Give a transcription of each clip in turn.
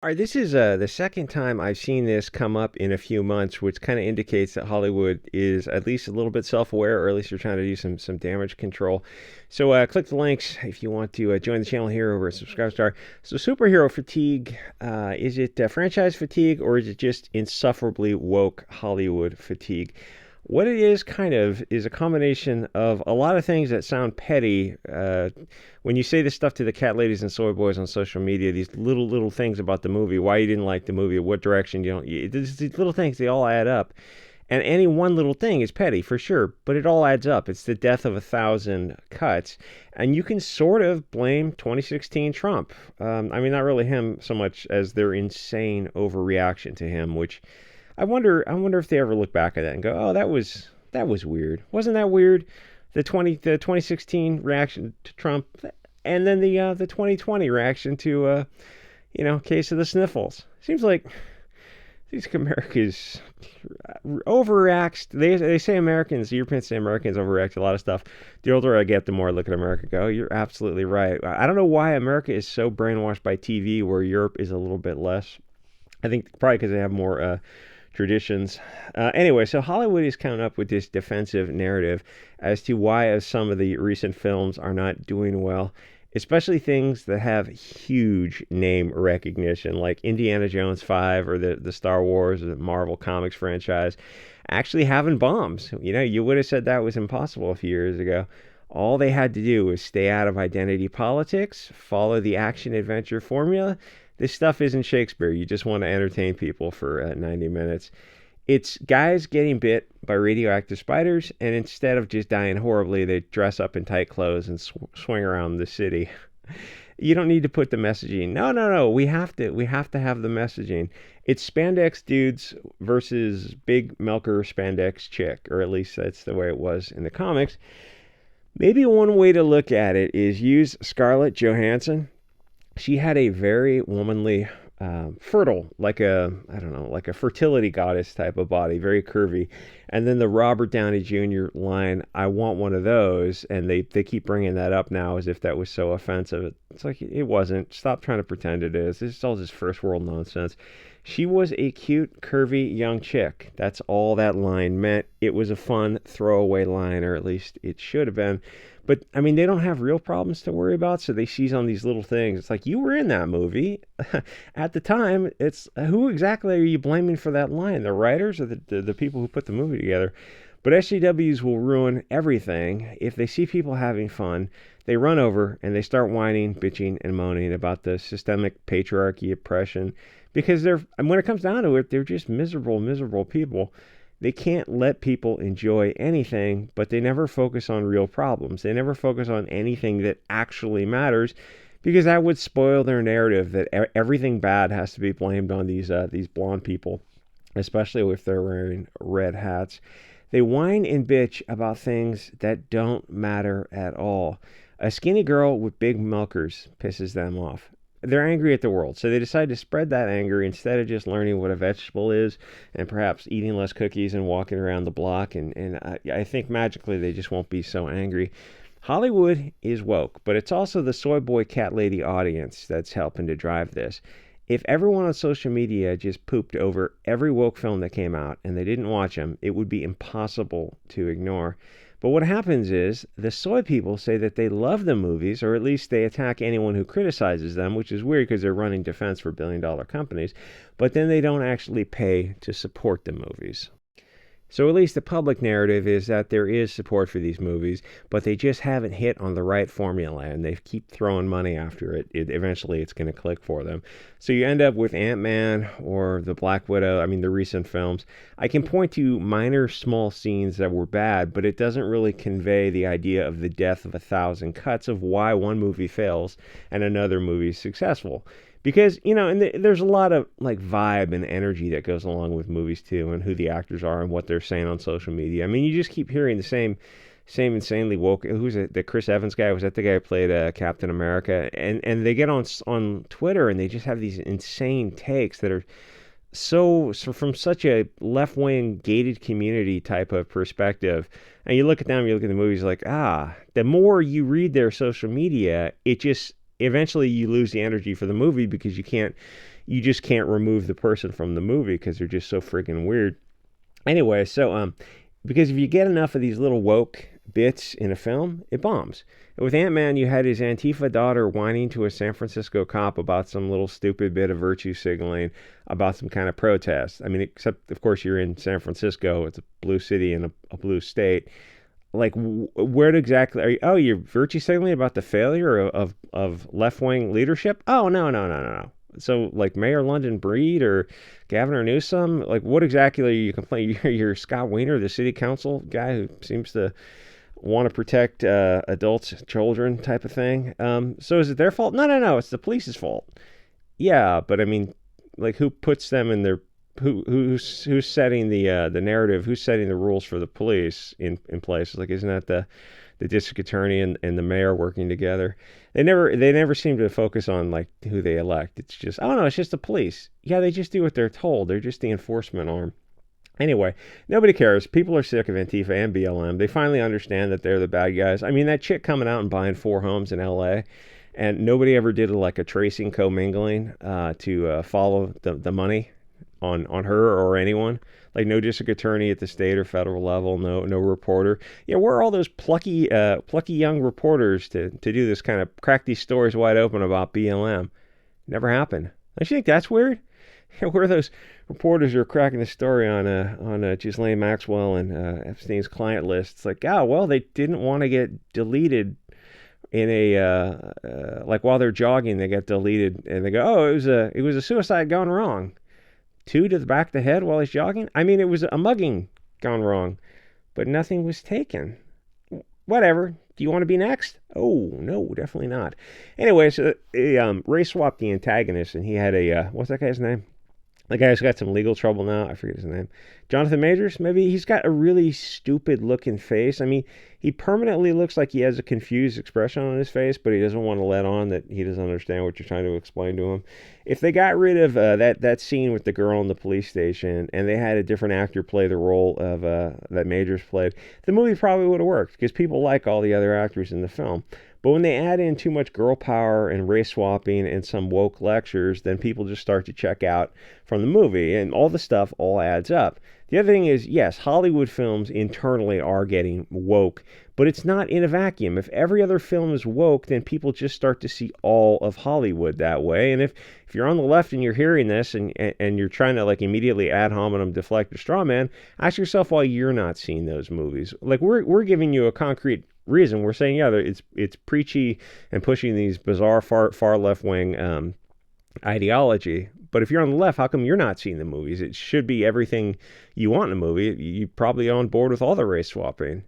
All right, this is the second time I've seen this come up in a few months, which kind of indicates that Hollywood is at least a little bit self-aware, or at least they're trying to do some damage control. So click the links if you want to join the channel here over at Subscribestar. So superhero fatigue, is it franchise fatigue, or is it just insufferably woke Hollywood fatigue? What it is kind of is a combination of a lot of things that sound petty. When you say this stuff to the cat ladies and soy boys on social media, these little things about the movie, why you didn't like the movie, what direction you don't, these little things, they all add up. And any one little thing is petty for sure, but it all adds up. It's the death of 1,000 cuts. And you can sort of blame 2016 Trump. I mean, not really him so much as their insane overreaction to him, which I wonder if they ever look back at that and go, "Oh, that was weird. Wasn't that weird?" The 2016 reaction to Trump, and then the 2020 reaction to case of the sniffles. Seems like these Americans overreacts. They say Americans, Europeans say Americans overreact to a lot of stuff. The older I get, the more I look at America and go, "Oh, you're absolutely right." I don't know why America is so brainwashed by TV, where Europe is a little bit less. I think probably because they have more traditions. Anyway, so Hollywood is coming up with this defensive narrative as to why some of the recent films are not doing well, especially things that have huge name recognition, like Indiana Jones 5 or the Star Wars or the Marvel Comics franchise, actually having bombs. You would have said that was impossible a few years ago. All they had to do was stay out of identity politics, follow the action adventure formula. This stuff isn't Shakespeare. You just want to entertain people for 90 minutes. It's guys getting bit by radioactive spiders, and instead of just dying horribly, they dress up in tight clothes and swing around the city. You don't need to put the messaging. No, no, no. We have to have the messaging. It's spandex dudes versus big milker spandex chick, or at least that's the way it was in the comics. Maybe one way to look at it is use Scarlett Johansson. She had a very womanly, fertile, I don't know, like a fertility goddess type of body, very curvy. And then the Robert Downey Jr. line, "I want one of those," and they keep bringing that up now as if that was so offensive. It's like it wasn't. Stop trying to pretend it is. This is all just first world nonsense. She was a cute, curvy young chick. That's all that line meant. It was a fun throwaway line, or at least it should have been. But I mean, they don't have real problems to worry about, so they seize on these little things. It's like, you were in that movie at the time. It's who exactly are you blaming for that line? The writers or the people who put the movie together? But SJWs will ruin everything if they see people having fun. They run over and they start whining, bitching, and moaning about the systemic patriarchy oppression, because and when it comes down to it, they're just miserable, miserable people. They can't let people enjoy anything, but they never focus on real problems. They never focus on anything that actually matters, because that would spoil their narrative that everything bad has to be blamed on these blonde people, especially if they're wearing red hats. They whine and bitch about things that don't matter at all. A skinny girl with big milkers pisses them off. They're angry at the world, so they decide to spread that anger instead of just learning what a vegetable is and perhaps eating less cookies and walking around the block. And I think magically they just won't be so angry. Hollywood is woke, but it's also the soy boy cat lady audience that's helping to drive this. If everyone on social media just pooped over every woke film that came out and they didn't watch them, it would be impossible to ignore. But what happens is the soy people say that they love the movies, or at least they attack anyone who criticizes them, which is weird because they're running defense for billion-dollar companies, but then they don't actually pay to support the movies. So at least the public narrative is that there is support for these movies, but they just haven't hit on the right formula, and they keep throwing money after it. Eventually, it's going to click for them. So you end up with Ant-Man or the Black Widow, I mean the recent films. I can point to minor small scenes that were bad, but it doesn't really convey the idea of the death of 1,000 cuts of why one movie fails and another movie is successful. Because, and there's a lot of like vibe and energy that goes along with movies too, and who the actors are and what they're saying on social media. I mean, you just keep hearing the same insanely woke. Who's it? The Chris Evans guy? Was that the guy who played Captain America? And they get on Twitter and they just have these insane takes that are so from such a left wing gated community type of perspective. And you look at them, you look at the movies, like, the more you read their social media, it just eventually you lose the energy for the movie because you can't you just can't remove the person from the movie because they're just so freaking weird. Anyway, so because if you get enough of these little woke bits in a film, it bombs. And with Ant-Man, you had his Antifa daughter whining to a San Francisco cop about some little stupid bit of virtue signaling about some kind of protest. I mean, except, of course, you're in San Francisco. It's a blue city and a blue state. Like, where exactly are you? Oh, you're virtue signaling about the failure of left-wing leadership? Oh, no. So, like, Mayor London Breed or Governor Newsom, like, what exactly are you complaining? You're Scott Wiener, the city council guy who seems to want to protect adults, children type of thing. So is it their fault? No. It's the police's fault. Yeah, but I mean, like, who puts them in their who's setting the narrative? Who's setting the rules for the police in place? Like, isn't that the district attorney and the mayor working together? They never seem to focus on like who they elect. It's just, oh no, it's just the police. Yeah, they just do what they're told. They're just the enforcement arm. Anyway, nobody cares. People are sick of Antifa and BLM. They finally understand that they're the bad guys. I mean, that chick coming out and buying 4 homes in LA, and nobody ever did like a tracing commingling to follow the money on her or anyone. Like, no district attorney at the state or federal level, no reporter. Yeah, where are all those plucky young reporters to do this kind of crack these stories wide open about BLM? Never happened. Don't you think that's weird? Where are those reporters who are cracking the story on Ghislaine Maxwell and Epstein's client list? It's like, oh, well, they didn't want to get deleted in a like while they're jogging, they get deleted, and they go, oh, it was a suicide gone wrong. 2 to the back of the head while he's jogging. I mean, it was a mugging gone wrong, but nothing was taken. Whatever. Do you want to be next? Oh, no, definitely not. Anyway, so Ray swapped the antagonist, and he had a, what's that guy's name? The guy's got some legal trouble now. I forget his name. Jonathan Majors, maybe. He's got a really stupid looking face. I mean, he permanently looks like he has a confused expression on his face, but he doesn't want to let on that he doesn't understand what you're trying to explain to him. If they got rid of that scene with the girl in the police station and they had a different actor play the role of that Majors played, the movie probably would have worked because people like all the other actors in the film. But when they add in too much girl power and race swapping and some woke lectures, then people just start to check out from the movie, and all the stuff all adds up. The other thing is, yes, Hollywood films internally are getting woke, but it's not in a vacuum. If every other film is woke, then people just start to see all of Hollywood that way. And if you're on the left and you're hearing this and you're trying to like immediately ad hominem deflect or straw man, ask yourself why you're not seeing those movies. Like, we're giving you a concrete reason. We're saying, yeah, it's preachy and pushing these bizarre far left wing ideology. But if you're on the left, how come you're not seeing the movies? It should be everything you want in a movie. You probably on board with all the race swapping,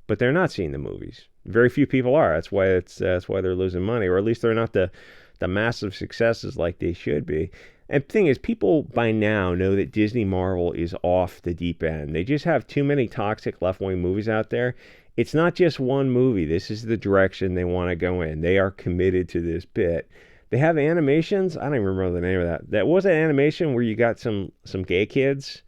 but they're not seeing the movies. Very few people are. That's why they're losing money, or at least they're not the massive successes like they should be. And the thing is, people by now know that Disney Marvel is off the deep end. They just have too many toxic left-wing movies out there. It's not just one movie. This is the direction they want to go in. They are committed to this bit. They have animations. I don't even remember the name of that. That was an animation where you got some gay kids,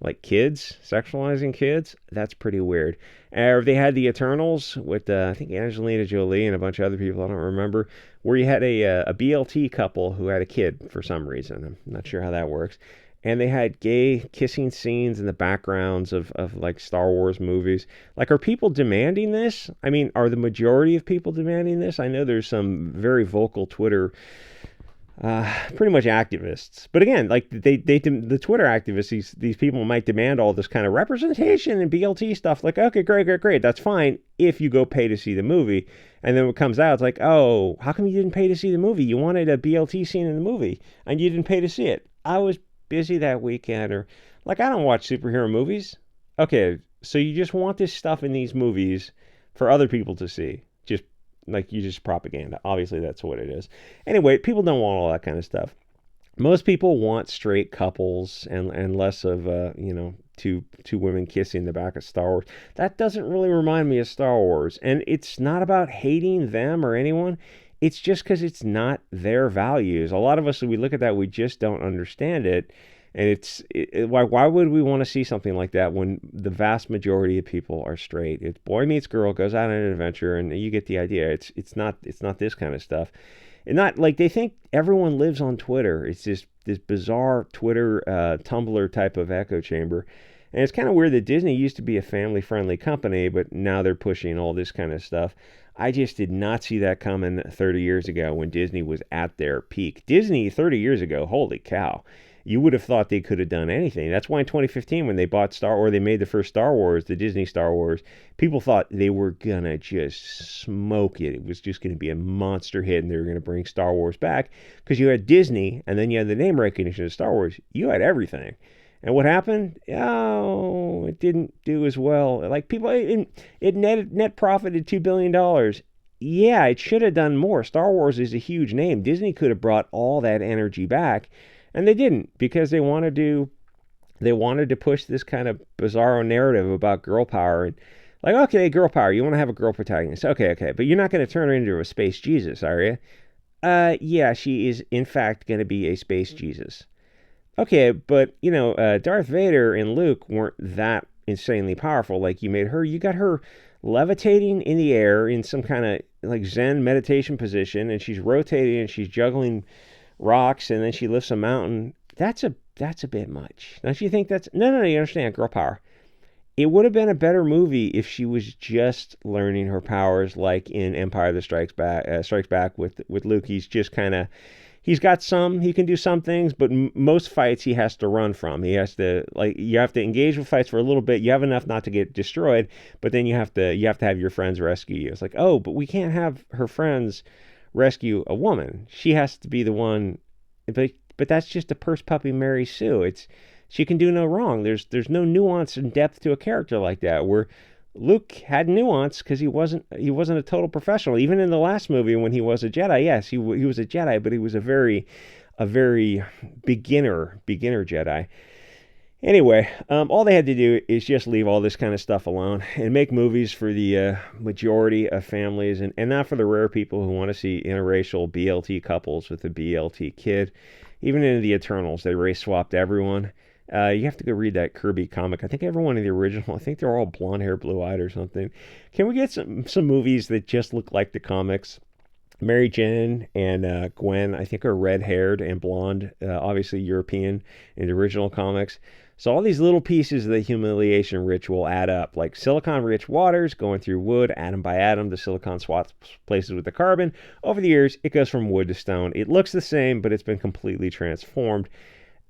like kids, sexualizing kids. That's pretty weird. Or they had the Eternals with I think Angelina Jolie and a bunch of other people. I don't remember. Where you had a BLT couple who had a kid for some reason. I'm not sure how that works. And they had gay kissing scenes in the backgrounds of like Star Wars movies. Like, are people demanding this? I mean, are the majority of people demanding this? I know there's some very vocal Twitter, pretty much activists. But again, like the Twitter activists, these people might demand all this kind of representation and BLT stuff. Like, okay, great. That's fine if you go pay to see the movie. And then when it comes out, it's like, oh, how come you didn't pay to see the movie? You wanted a BLT scene in the movie and you didn't pay to see it. I was busy that weekend, or like, I don't watch superhero movies. Okay, so you just want this stuff in these movies for other people to see. Just like, you just propaganda. Obviously, that's what it is. Anyway, people don't want all that kind of stuff. Most people want straight couples and less of two women kissing the back of Star Wars. That doesn't really remind me of Star Wars, and it's not about hating them or anyone. It's just because it's not their values. A lot of us, when we look at that, we just don't understand it. And why would we want to see something like that when the vast majority of people are straight? It's boy meets girl, goes out on an adventure, and you get the idea. It's not this kind of stuff. And not like they think everyone lives on Twitter. It's just this bizarre Twitter, Tumblr type of echo chamber. And it's kind of weird that Disney used to be a family-friendly company, but now they're pushing all this kind of stuff. I just did not see that coming 30 years ago when Disney was at their peak. Disney 30 years ago, holy cow. You would have thought they could have done anything. That's why in 2015 when they bought they made the first Star Wars, the Disney Star Wars, people thought they were going to just smoke it. It was just going to be a monster hit and they were going to bring Star Wars back because you had Disney and then you had the name recognition of Star Wars. You had everything. And what happened? Oh, it didn't do as well. Like people, it net profited $2 billion. Yeah, it should have done more. Star Wars is a huge name. Disney could have brought all that energy back, and they didn't because they wanted to push this kind of bizarro narrative about girl power. And like, okay, girl power, you want to have a girl protagonist. Okay, but you're not going to turn her into a space Jesus, are you? Yeah, she is in fact going to be a space Jesus. Okay, but Darth Vader and Luke weren't that insanely powerful. Like you got her levitating in the air in some kind of like Zen meditation position, and she's rotating and she's juggling rocks, and then she lifts a mountain. That's a bit much. Don't you think that's no? You understand, girl power. It would have been a better movie if she was just learning her powers, like in Empire that Strikes Back with Luke. He's just kind of. He can do some things, but most fights he has to run from. He has to, you have to engage with fights for a little bit. You have enough not to get destroyed, but then you have to have your friends rescue you. It's like, oh, but we can't have her friends rescue a woman. She has to be the one, but that's just a purse puppy Mary Sue. She can do no wrong. There's no nuance and depth to a character like that, where Luke had nuance because he wasn't a total professional. Even in the last movie when he was a Jedi, yes, he was a Jedi, but he was a very beginner Jedi. Anyway, all they had to do is just leave all this kind of stuff alone and make movies for the majority of families and not for the rare people who want to see interracial BLT couples with a BLT kid. Even in the Eternals, they race swapped everyone. You have to go read that Kirby comic. I think everyone in the original, I think they're all blonde hair, blue eyed or something. Can we get some movies that just look like the comics? Mary Jane and Gwen, I think, are red haired and blonde, obviously European in the original comics. So all these little pieces of the humiliation ritual add up, like silicon-rich waters going through wood, atom by atom. The silicon swaps places with the carbon. Over the years, it goes from wood to stone. It looks the same, but it's been completely transformed.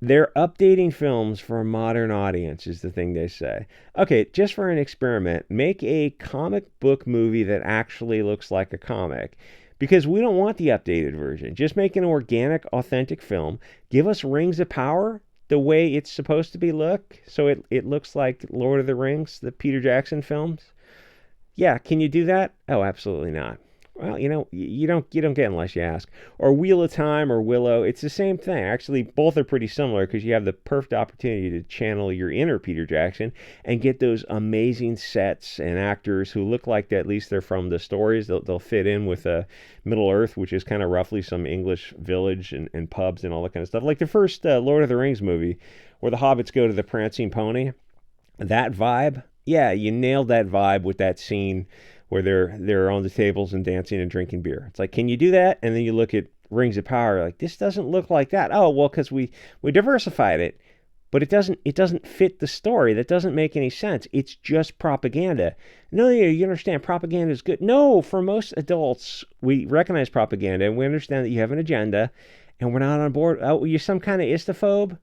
They're updating films for a modern audience, is the thing they say. Okay, just for an experiment, make a comic book movie that actually looks like a comic. Because we don't want the updated version. Just make an organic, authentic film. Give us Rings of Power the way it's supposed to be look. So it looks like Lord of the Rings, the Peter Jackson films. Yeah, can you do that? Oh, absolutely not. Well, you don't get unless you ask. Or Wheel of Time or Willow, it's the same thing. Actually, both are pretty similar because you have the perfect opportunity to channel your inner Peter Jackson and get those amazing sets and actors who look like at least they're from the stories. They'll fit in with Middle Earth, which is kind of roughly some English village and pubs and all that kind of stuff. Like the first Lord of the Rings movie where the hobbits go to the Prancing Pony. That vibe, yeah, you nailed that vibe with that scene where they're on the tables and dancing and drinking beer. It's like, can you do that? And then you look at Rings of Power, like, this doesn't look like that. Oh, well, because we diversified it, but it doesn't fit the story. That doesn't make any sense. It's just propaganda. No, you understand, propaganda is good. No, for most adults, we recognize propaganda, and we understand that you have an agenda, and we're not on board. Oh, you're some kind of istophobe?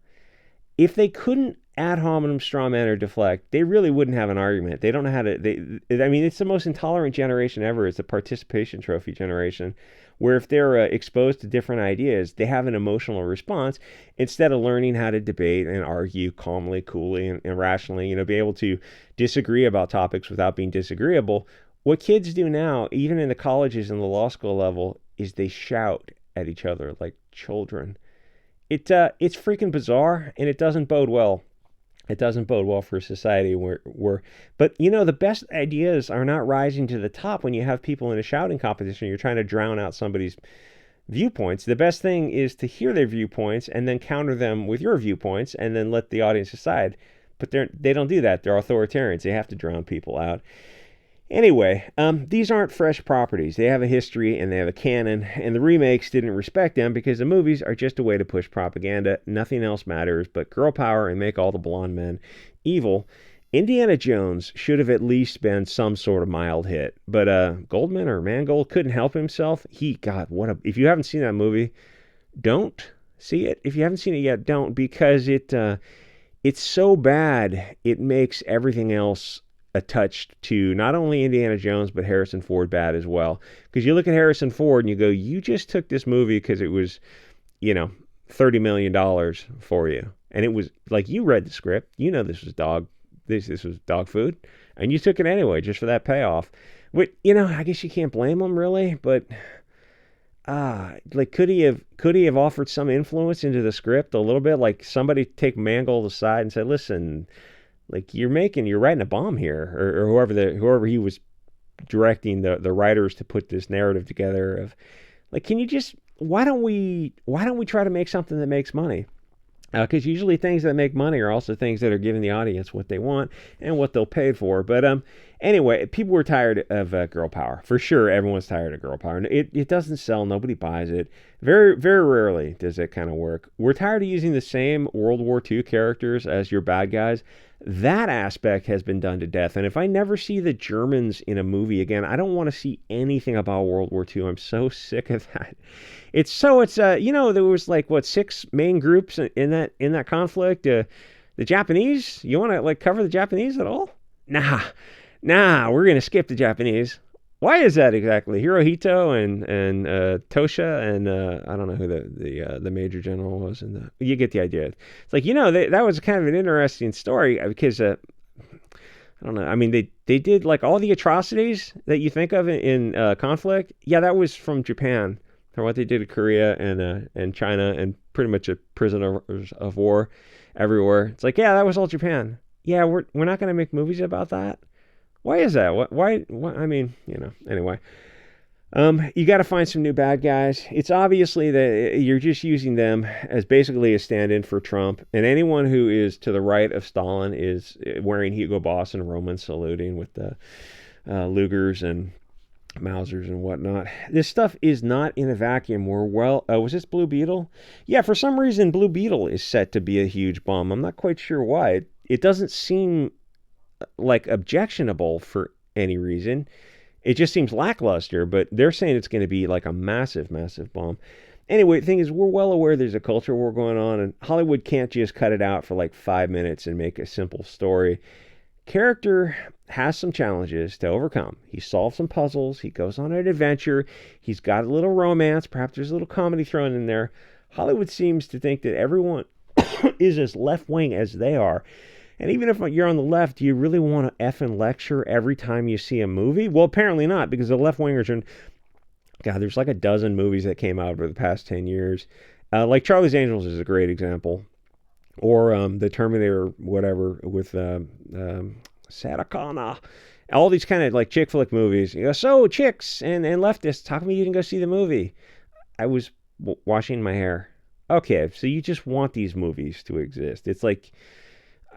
If they couldn't ad hominem, straw man, or deflect, they really wouldn't have an argument. They don't know how to. It's the most intolerant generation ever. It's a participation trophy generation, where if they're exposed to different ideas, they have an emotional response instead of learning how to debate and argue calmly, coolly, and rationally. Be able to disagree about topics without being disagreeable. What kids do now, even in the colleges and the law school level, is they shout at each other like children. It's freaking bizarre, and it doesn't bode well. It doesn't bode well for society but the best ideas are not rising to the top when you have people in a shouting competition. You're trying to drown out somebody's viewpoints. The best thing is to hear their viewpoints and then counter them with your viewpoints and then let the audience decide. But they don't do that. They're authoritarians. They have to drown people out. Anyway, these aren't fresh properties. They have a history and they have a canon, and the remakes didn't respect them because the movies are just a way to push propaganda. Nothing else matters but girl power and make all the blonde men evil. Indiana Jones should have at least been some sort of mild hit, but Goldman or Mangold couldn't help himself. God, what a! If you haven't seen that movie, don't see it. If you haven't seen it yet, don't, because it's so bad it makes everything else attached to not only Indiana Jones but Harrison Ford bad as well. Because you look at Harrison Ford and you go, you just took this movie because it was, you know, $30 million for you, and it was like you read the script, you know this was dog food, and you took it anyway just for that payoff. But I guess you can't blame him really, but like could he have offered some influence into the script a little bit? Like somebody take Mangold aside and say, listen, like you're writing a bomb here, or whoever he was directing the writers to put this narrative together of, like, can you just why don't we try to make something that makes money? Because usually things that make money are also things that are giving the audience what they want and what they'll pay for. But anyway, people were tired of girl power. For sure, everyone's tired of girl power. It doesn't sell. Nobody buys it. Very, very rarely does it kind of work. We're tired of using the same World War II characters as your bad guys. That aspect has been done to death. And if I never see the Germans in a movie again, I don't want to see anything about World War II. I'm so sick of that. There was like what, 6 main groups in that conflict. The Japanese, you want to like cover the Japanese at all? Nah, we're gonna skip the Japanese. Why is that exactly? Hirohito and Tosha and I don't know who the major general was, and you get the idea. It's like, that was kind of an interesting story because I don't know. I mean, they did like all the atrocities that you think of in conflict. Yeah, that was from Japan, or what they did to Korea and China, and pretty much a prisoners of war everywhere. It's like, yeah, that was all Japan. Yeah, we're not gonna make movies about that. Why is that? Why? I mean, anyway. You got to find some new bad guys. It's obviously that you're just using them as basically a stand-in for Trump. And anyone who is to the right of Stalin is wearing Hugo Boss and Roman saluting with the Lugers and Mausers and whatnot. This stuff is not in a vacuum. Was this Blue Beetle? Yeah, for some reason, Blue Beetle is set to be a huge bomb. I'm not quite sure why. It doesn't seem like objectionable for any reason. It just seems lackluster, but they're saying it's going to be like a massive, massive bomb. Anyway, the thing is, we're well aware there's a culture war going on, and Hollywood can't just cut it out for like 5 minutes and make a simple story. Character has some challenges to overcome. He solves some puzzles. He goes on an adventure. He's got a little romance. Perhaps there's a little comedy thrown in there. Hollywood seems to think that everyone is as left-wing as they are. And even if you're on the left, do you really want to effing lecture every time you see a movie? Well, apparently not, because the left-wingers are... God, there's like a dozen movies that came out over the past 10 years. Like Charlie's Angels is a great example. Or the Terminator, whatever, with Sarah Connor. All these kind of like chick flick movies. You go, so chicks and leftists, how come you didn't go see the movie? I was washing my hair. Okay, so you just want these movies to exist. It's like...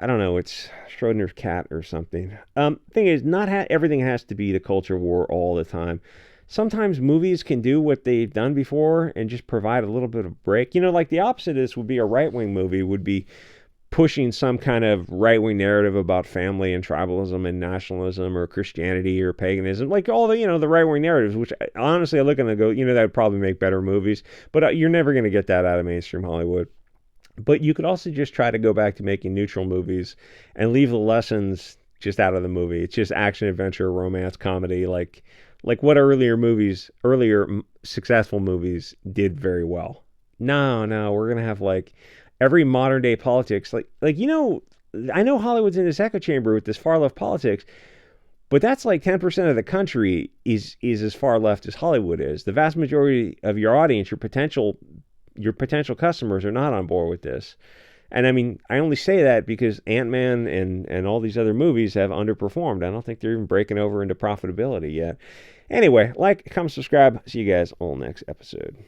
I don't know, it's Schrodinger's cat or something. Thing is, not everything has to be the culture war all the time. Sometimes movies can do what they've done before and just provide a little bit of break. Like the opposite of this would be a right-wing movie, would be pushing some kind of right-wing narrative about family and tribalism and nationalism or Christianity or paganism. Like all the, the right-wing narratives, which honestly I look and I go, that would probably make better movies. But you're never going to get that out of mainstream Hollywood. But you could also just try to go back to making neutral movies and leave the lessons just out of the movie. It's just action, adventure, romance, comedy, like what earlier successful movies did very well. No, we're going to have like every modern day politics. I know Hollywood's in this echo chamber with this far left politics, but that's like 10% of the country is as far left as Hollywood is. The vast majority of your audience, your potential customers are not on board with this. And I mean, I only say that because Ant-Man and all these other movies have underperformed. I don't think they're even breaking over into profitability yet. Anyway, like, comment, subscribe. See you guys all next episode.